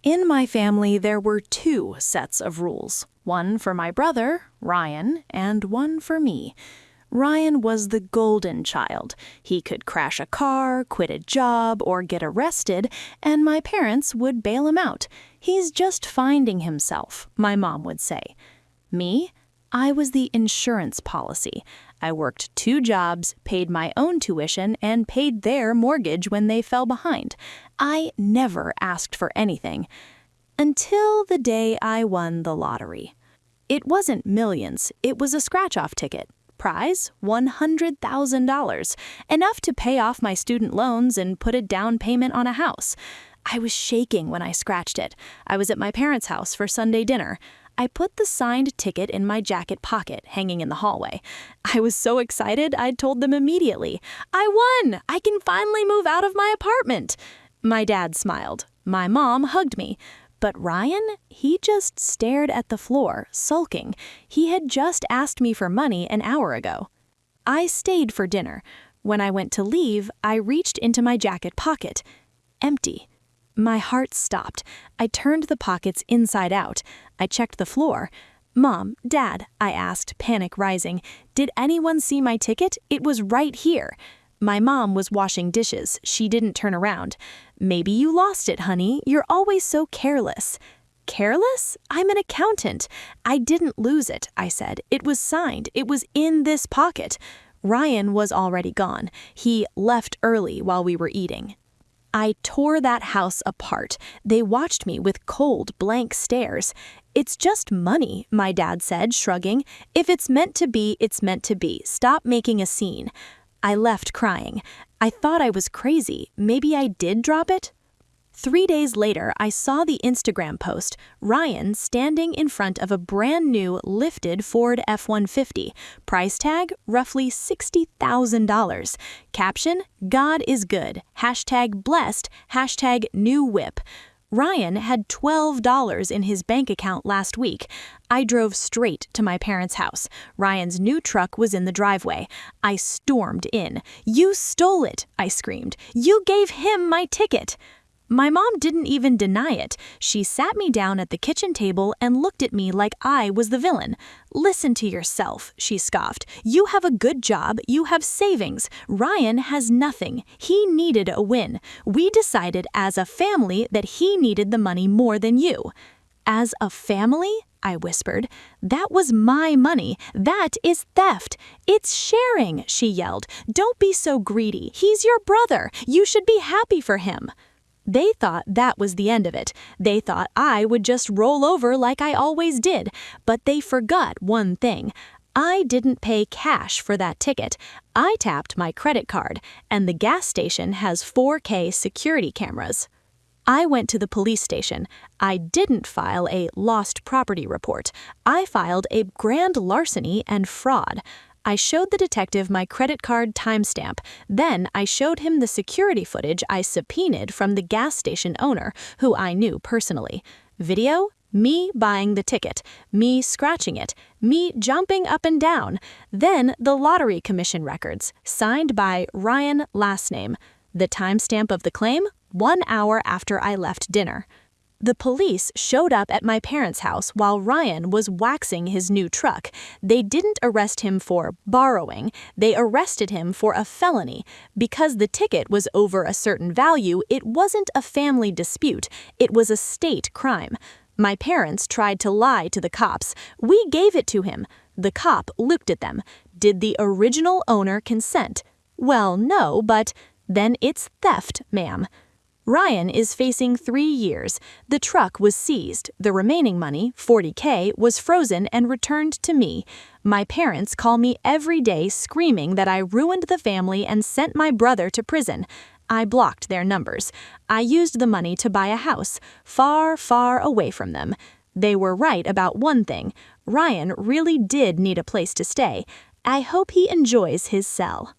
In my family, there were two sets of rules. One for my brother, Ryan, and one for me. Ryan was the golden child. He could crash a car, quit a job, or get arrested, and my parents would bail him out. He's just finding himself, my mom would say. Me? I was the insurance policy. I worked 2 jobs, paid my own tuition, and paid their mortgage when they fell behind. I never asked for anything. Until the day I won the lottery. It wasn't millions, it was a scratch-off ticket. Prize, $100,000, enough to pay off my student loans and put a down payment on a house. I was shaking when I scratched it. I was at my parents' house for Sunday dinner. I put the signed ticket in my jacket pocket, hanging in the hallway. I was so excited, I told them immediately, "I won! I can finally move out of my apartment!" My dad smiled. My mom hugged me. But Ryan, he just stared at the floor, sulking. He had just asked me for money an hour ago. I stayed for dinner. When I went to leave, I reached into my jacket pocket. Empty. My heart stopped. I turned the pockets inside out. I checked the floor. "Mom, Dad," I asked, panic rising, "did anyone see my ticket? It was right here." My mom was washing dishes. She didn't turn around. "Maybe you lost it, honey. You're always so careless." "Careless? I'm an accountant." "I didn't lose it," I said. "It was signed. It was in this pocket." Ryan was already gone. He left early while we were eating. I tore that house apart. They watched me with cold, blank stares. "It's just money," my dad said, shrugging. "If it's meant to be, it's meant to be. Stop making a scene." I left crying. I thought I was crazy. Maybe I did drop it? 3 days later, I saw the Instagram post, Ryan standing in front of a brand new lifted Ford F-150. Price tag, roughly $60,000. Caption, "God is good. #blessed. #new whip." Ryan had $12 in his bank account last week. I drove straight to my parents' house. Ryan's new truck was in the driveway. I stormed in. "You stole it!" I screamed. "You gave him my ticket!" My mom didn't even deny it. She sat me down at the kitchen table and looked at me like I was the villain. "Listen to yourself," she scoffed. "You have a good job, you have savings. Ryan has nothing. He needed a win. We decided as a family that he needed the money more than you." "As a family?" I whispered. "That was my money. That is theft. It's sharing," she yelled. "Don't be so greedy. He's your brother. You should be happy for him." They thought that was the end of it. They thought I would just roll over like I always did. But they forgot one thing. I didn't pay cash for that ticket. I tapped my credit card, and the gas station has 4K security cameras. I went to the police station. I didn't file a lost property report. I filed a grand larceny and fraud. I showed the detective my credit card timestamp. Then I showed him the security footage I subpoenaed from the gas station owner, who I knew personally. Video? Me buying the ticket, me scratching it, me jumping up and down. Then the lottery commission records, signed by Ryan last name. The timestamp of the claim? 1 hour after I left dinner. The police showed up at my parents' house while Ryan was waxing his new truck. They didn't arrest him for borrowing. They arrested him for a felony. Because the ticket was over a certain value, it wasn't a family dispute. It was a state crime. My parents tried to lie to the cops. "We gave it to him." The cop looked at them. "Did the original owner consent?" "Well, no, but..." "Then it's theft, ma'am." Ryan is facing 3 years. The truck was seized. The remaining money, $40K, was frozen and returned to me. My parents call me every day screaming that I ruined the family and sent my brother to prison. I blocked their numbers. I used the money to buy a house, far, far away from them. They were right about one thing. Ryan really did need a place to stay. I hope he enjoys his cell.